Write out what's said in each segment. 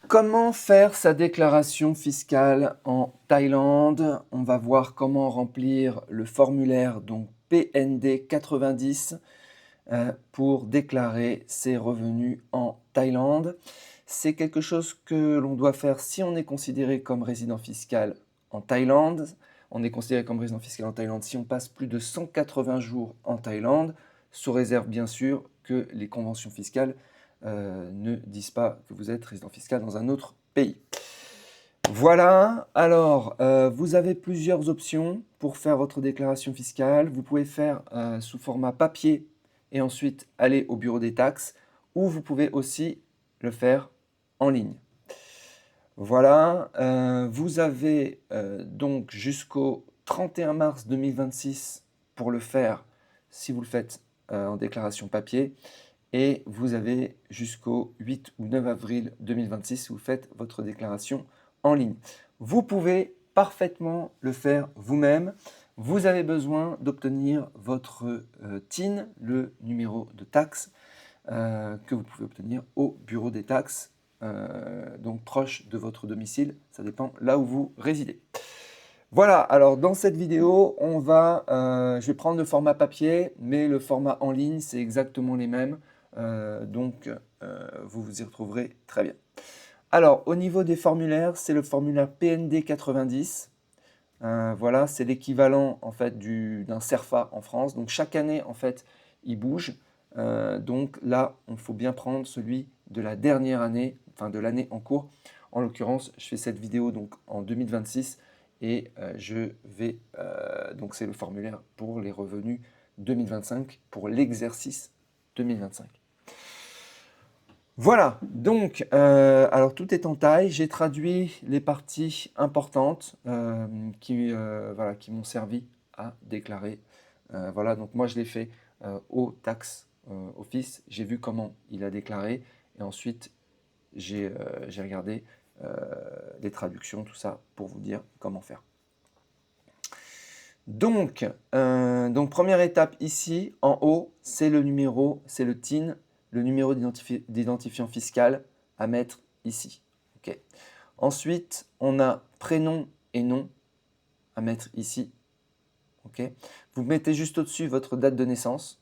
Comment faire sa déclaration fiscale en Thaïlande? On va voir comment remplir le formulaire donc PND 90 pour déclarer ses revenus en Thaïlande. C'est quelque chose que l'on doit faire si on est considéré comme résident fiscal en Thaïlande. On est considéré comme résident fiscal en Thaïlande si on passe plus de 180 jours en Thaïlande, sous réserve bien sûr que les conventions fiscales ne disent pas que vous êtes résident fiscal dans un autre pays. Voilà, alors vous avez plusieurs options pour faire votre déclaration fiscale. Vous pouvez faire sous format papier et ensuite aller au bureau des taxes, ou vous pouvez aussi le faire en ligne. Voilà, vous avez donc jusqu'au 31 mars 2026 pour le faire si vous le faites en déclaration papier. Et vous avez jusqu'au 8 ou 9 avril 2026 si vous faites votre déclaration en ligne. Vous pouvez parfaitement le faire vous-même. Vous avez besoin d'obtenir votre TIN, le numéro de taxe, que vous pouvez obtenir au bureau des taxes, donc proche de votre domicile. Ça dépend là où vous résidez. Voilà, alors dans cette vidéo, je vais prendre le format papier, mais le format en ligne, c'est exactement les mêmes. Vous vous y retrouverez très bien. Alors, au niveau des formulaires, c'est le formulaire PND 90. Voilà, c'est l'équivalent en fait d'un CERFA en France. Donc chaque année, en fait, il bouge. Donc là, il faut bien prendre celui de la dernière année, enfin de l'année en cours. En l'occurrence, je fais cette vidéo donc en 2026 et donc c'est le formulaire pour les revenus 2025 pour l'exercice 2025. Voilà, donc, alors tout est en taille. J'ai traduit les parties importantes voilà, qui m'ont servi à déclarer. Voilà, donc moi je l'ai fait au tax office. J'ai vu comment il a déclaré et ensuite j'ai regardé les traductions, tout ça, pour vous dire comment faire. Donc première étape ici, en haut, c'est le numéro, c'est le TIN, le numéro d'identifiant fiscal à mettre ici. Okay. Ensuite, on a prénom et nom à mettre ici. Okay. Vous mettez juste au-dessus votre date de naissance.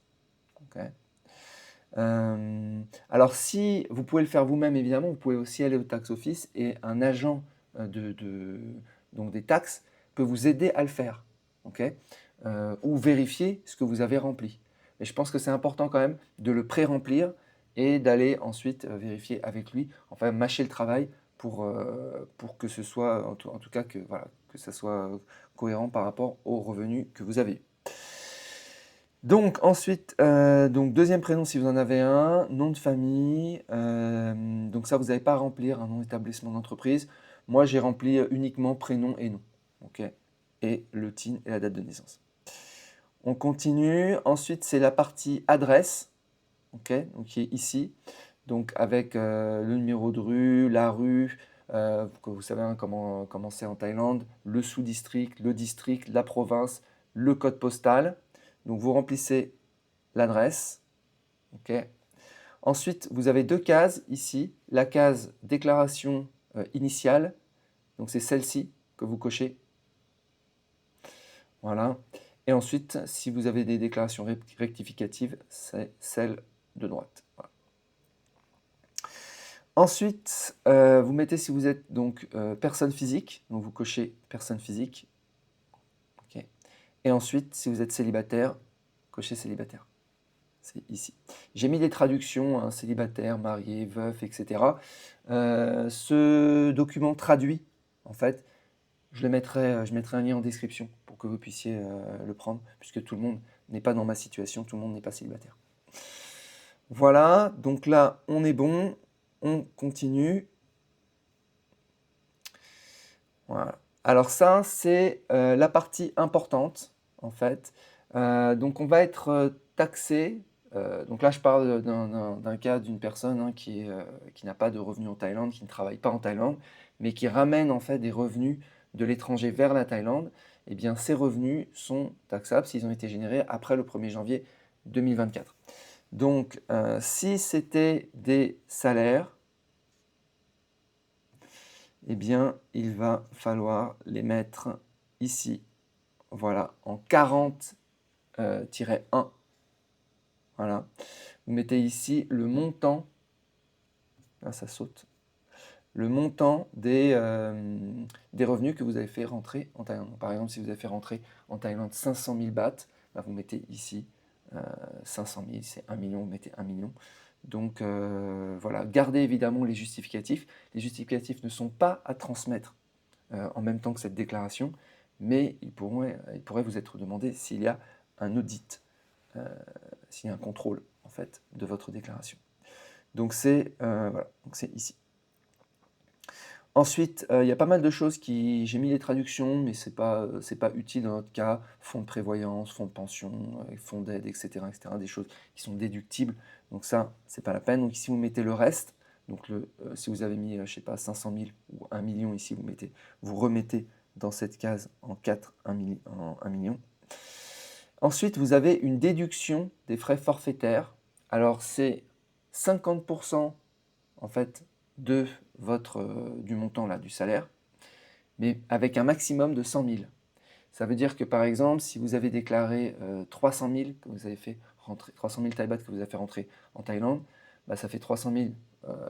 Okay. Alors si vous pouvez le faire vous-même, évidemment, vous pouvez aussi aller au tax office et un agent donc des taxes peut vous aider à le faire. Okay, ou vérifier ce que vous avez rempli. Mais je pense que c'est important quand même de le pré-remplir et d'aller ensuite vérifier avec lui, enfin mâcher le travail pour que ce soit, en tout cas, que ça soit cohérent par rapport aux revenus que vous avez. Donc ensuite, donc deuxième prénom si vous en avez un, nom de famille, donc ça vous n'avez pas à remplir un nom d'établissement d'entreprise. Moi j'ai rempli uniquement prénom et nom, ok, et le TIN et la date de naissance. On continue, ensuite c'est la partie adresse, ok, donc qui est ici, donc avec le numéro de rue, la rue, que vous savez comment c'est en Thaïlande, le sous-district, le district, la province, le code postal. Donc vous remplissez l'adresse, ok. Ensuite, vous avez deux cases ici, la case déclaration initiale, donc c'est celle-ci que vous cochez. Voilà. Et ensuite, si vous avez des déclarations rectificatives, c'est celle de droite. Voilà. Ensuite, vous mettez si vous êtes donc personne physique, donc vous cochez personne physique. Okay. Et ensuite, si vous êtes célibataire, cochez célibataire. C'est ici. J'ai mis des traductions, hein, célibataire, marié, veuf, etc. Ce document traduit, en fait, je mettrai un lien en description pour que vous puissiez le prendre, puisque tout le monde n'est pas dans ma situation, tout le monde n'est pas célibataire. Voilà, donc là, on est bon, on continue. Voilà. Alors ça, c'est la partie importante, en fait. Donc on va être taxé. Donc là, je parle d'un cas d'une personne hein, qui n'a pas de revenus en Thaïlande, qui ne travaille pas en Thaïlande, mais qui ramène en fait des revenus de l'étranger vers la Thaïlande. Eh bien, ces revenus sont taxables s'ils ont été générés après le 1er janvier 2024. Donc, si c'était des salaires, eh bien, il va falloir les mettre ici, voilà, en 40-1. Voilà. Vous mettez ici le montant, là ça saute, le montant des revenus que vous avez fait rentrer en Thaïlande. Par exemple, si vous avez fait rentrer en Thaïlande 500 000 bahts, bah, vous mettez ici 500 000, c'est 1 million, vous mettez 1 million. Donc voilà, gardez évidemment les justificatifs. Les justificatifs ne sont pas à transmettre en même temps que cette déclaration, mais il pourrait vous être demandé s'il y a un audit, s'il y a un contrôle en fait de votre déclaration. Donc c'est voilà, donc c'est ici. Ensuite, il y a pas mal de choses qui j'ai mis les traductions, mais c'est pas utile dans notre cas. Fonds de prévoyance, fonds de pension, fonds d'aide, etc., des choses qui sont déductibles. Donc ça, c'est pas la peine. Donc ici, vous mettez le reste. Donc si vous avez mis, je sais pas, 500 000 ou 1 million ici, vous remettez dans cette case en 4, 1 million. Ensuite, vous avez une déduction des frais forfaitaires. Alors, c'est 50% en fait de du montant là, du salaire, mais avec un maximum de 100 000. Ça veut dire que par exemple, si vous avez déclaré 300 000 que vous avez fait rentrer, 300 000 Thai bahts que vous avez fait rentrer en Thaïlande, bah, ça fait 300 000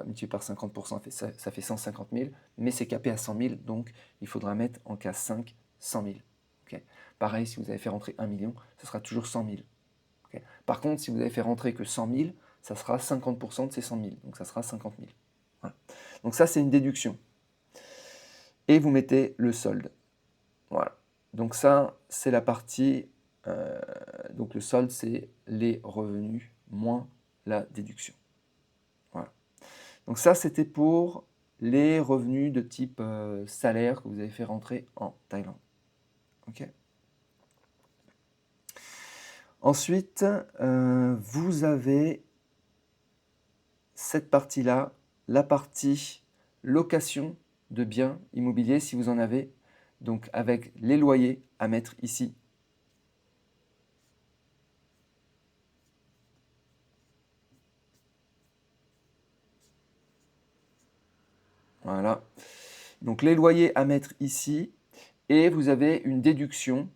multiplié par 50%, ça fait 150 000, mais c'est capé à 100 000, donc il faudra mettre en cas 5, 100 000. Okay. Pareil, si vous avez fait rentrer 1 million, ce sera toujours 100 000. Okay. Par contre, si vous avez fait rentrer que 100 000, ça sera 50% de ces 100 000, donc ça sera 50 000. Voilà. Donc ça, c'est une déduction. Et vous mettez le solde. Voilà. Donc ça, c'est la partie... donc le solde, c'est les revenus moins la déduction. Voilà. Donc ça, c'était pour les revenus de type salaire que vous avez fait rentrer en Thaïlande. Ok. Ensuite, vous avez cette partie-là, la partie location de biens immobiliers, si vous en avez, donc avec les loyers à mettre ici. Voilà. Donc les loyers à mettre ici, et vous avez une déduction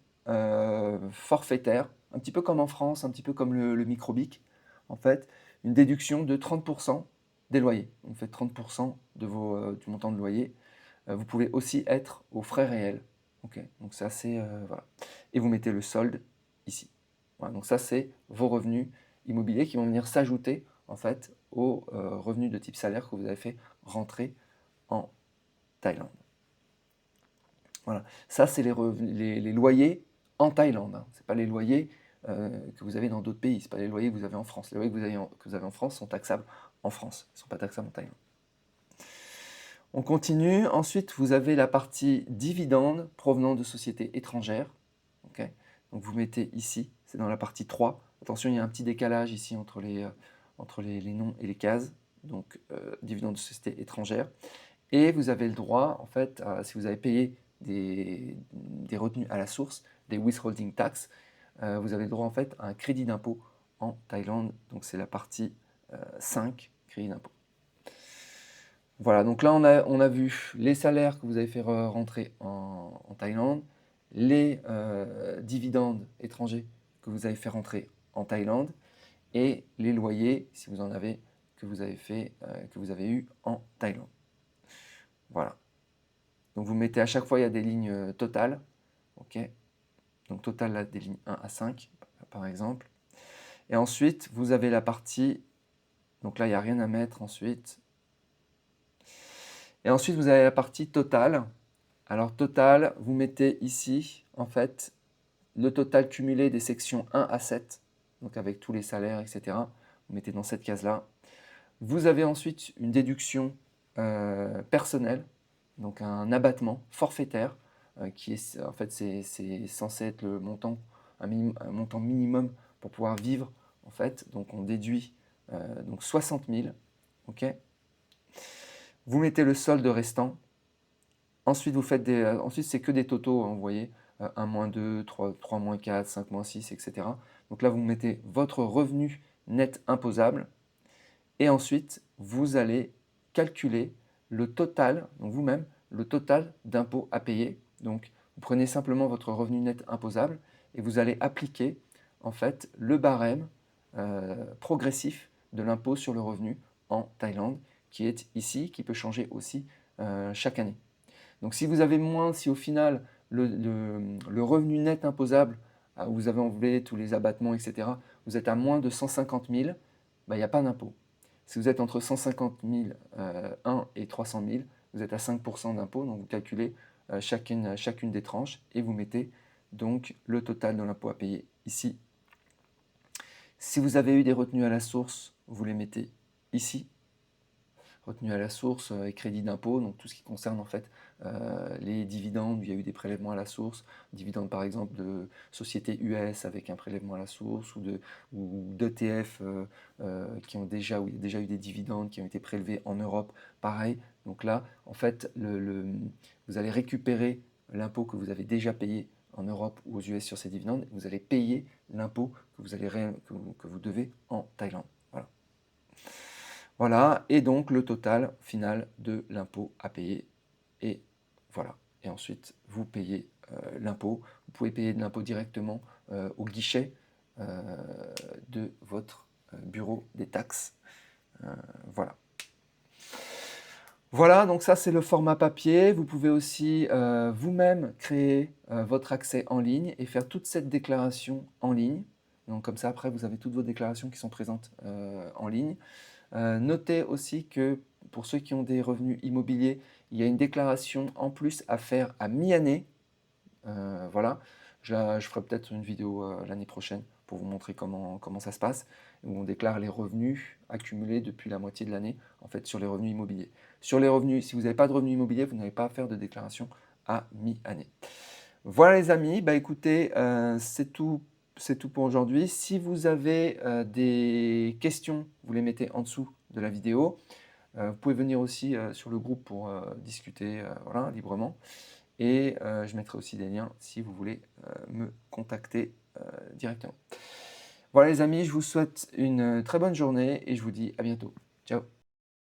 forfaitaire, un petit peu comme en France, un petit peu comme le microbic, en fait, une déduction de 30% des loyers. Vous faites 30% de du montant de loyer. Vous pouvez aussi être aux frais réels. Okay. Donc ça, c'est... voilà. Et vous mettez le solde ici. Voilà. Donc ça, c'est vos revenus immobiliers qui vont venir s'ajouter, en fait, aux revenus de type salaire que vous avez fait rentrer en Thaïlande. Voilà. Ça, c'est les loyers en Thaïlande. Hein. Ce n'est pas les loyers que vous avez dans d'autres pays. Ce pas les loyers que vous avez en France. Les loyers que vous avez en France sont taxables en France. Ils ne sont pas taxables en Thaïlande. On continue. Ensuite, vous avez la partie dividendes provenant de sociétés étrangères. Okay. Donc, vous mettez ici, c'est dans la partie 3. Attention, il y a un petit décalage ici entre les noms et les cases. Donc, dividendes de sociétés étrangères. Et vous avez le droit, en fait, si vous avez payé des retenues à la source, des withholding tax, vous avez le droit, en fait, à un crédit d'impôt en Thaïlande. Donc, c'est la partie 5, crédit d'impôt. Voilà, donc là, on a vu les salaires que vous avez fait rentrer en Thaïlande, les dividendes étrangers que vous avez fait rentrer en Thaïlande, et les loyers, si vous en avez, que vous avez eu en Thaïlande. Voilà. Donc vous mettez à chaque fois, il y a des lignes totales. Ok. Donc total là, des lignes 1 à 5, par exemple. Et ensuite, vous avez la partie... Donc là, il n'y a rien à mettre ensuite. Et ensuite, vous avez la partie totale. Alors total, vous mettez ici, en fait, le total cumulé des sections 1 à 7. Donc avec tous les salaires, etc. Vous mettez dans cette case-là. Vous avez ensuite une déduction personnelle, donc un abattement forfaitaire, qui est, en fait, c'est censé être le montant, un montant minimum pour pouvoir vivre, en fait. Donc on déduit donc 60 000, ok. Vous mettez le solde restant. Ensuite, ensuite c'est que des totaux, hein, vous voyez, 1 - 2, 3 - 4, 5 - 6, etc. Donc là, vous mettez votre revenu net imposable. Et ensuite, vous allez calculer le total, donc vous-même, le total d'impôts à payer. Donc, vous prenez simplement votre revenu net imposable et vous allez appliquer en fait le barème progressif de l'impôt sur le revenu en Thaïlande, qui est ici, qui peut changer aussi chaque année. Donc si vous avez moins, si au final le revenu net imposable, vous avez enlevé tous les abattements, etc., vous êtes à moins de 150 000, il n'y a pas d'impôt. Si vous êtes entre 150 000 et 300 000, vous êtes à 5% d'impôt, donc vous calculez chacune des tranches et vous mettez donc le total de l'impôt à payer ici. Si vous avez eu des retenues à la source, vous les mettez ici. Retenue à la source et crédit d'impôt, donc tout ce qui concerne en fait les dividendes, où il y a eu des prélèvements à la source, dividendes par exemple de sociétés US avec un prélèvement à la source, ou d'ETF qui ont déjà, où il y a déjà eu des dividendes qui ont été prélevés en Europe, pareil. Donc là, en fait, vous allez récupérer l'impôt que vous avez déjà payé en Europe ou aux US sur ces dividendes, et vous allez payer l'impôt que vous devez en Thaïlande. Voilà. Voilà, et donc le total final de l'impôt à payer. Et voilà. Et ensuite, vous payez l'impôt. Vous pouvez payer de l'impôt directement au guichet de votre bureau des taxes. Voilà. Voilà, donc ça c'est le format papier. Vous pouvez aussi vous-même créer votre accès en ligne et faire toute cette déclaration en ligne. Donc comme ça, après, vous avez toutes vos déclarations qui sont présentes en ligne. Notez aussi que pour ceux qui ont des revenus immobiliers, il y a une déclaration en plus à faire à mi-année. Voilà, je ferai peut-être une vidéo l'année prochaine pour vous montrer comment ça se passe, où on déclare les revenus accumulés depuis la moitié de l'année, en fait, sur les revenus immobiliers. Sur les revenus, si vous n'avez pas de revenus immobiliers, vous n'avez pas à faire de déclaration à mi-année. Voilà les amis, bah écoutez, c'est tout pour aujourd'hui. Si vous avez des questions, vous les mettez en dessous de la vidéo. Vous pouvez venir aussi sur le groupe pour discuter voilà, librement. Et je mettrai aussi des liens si vous voulez me contacter directement. Voilà les amis, je vous souhaite une très bonne journée et je vous dis à bientôt. Ciao!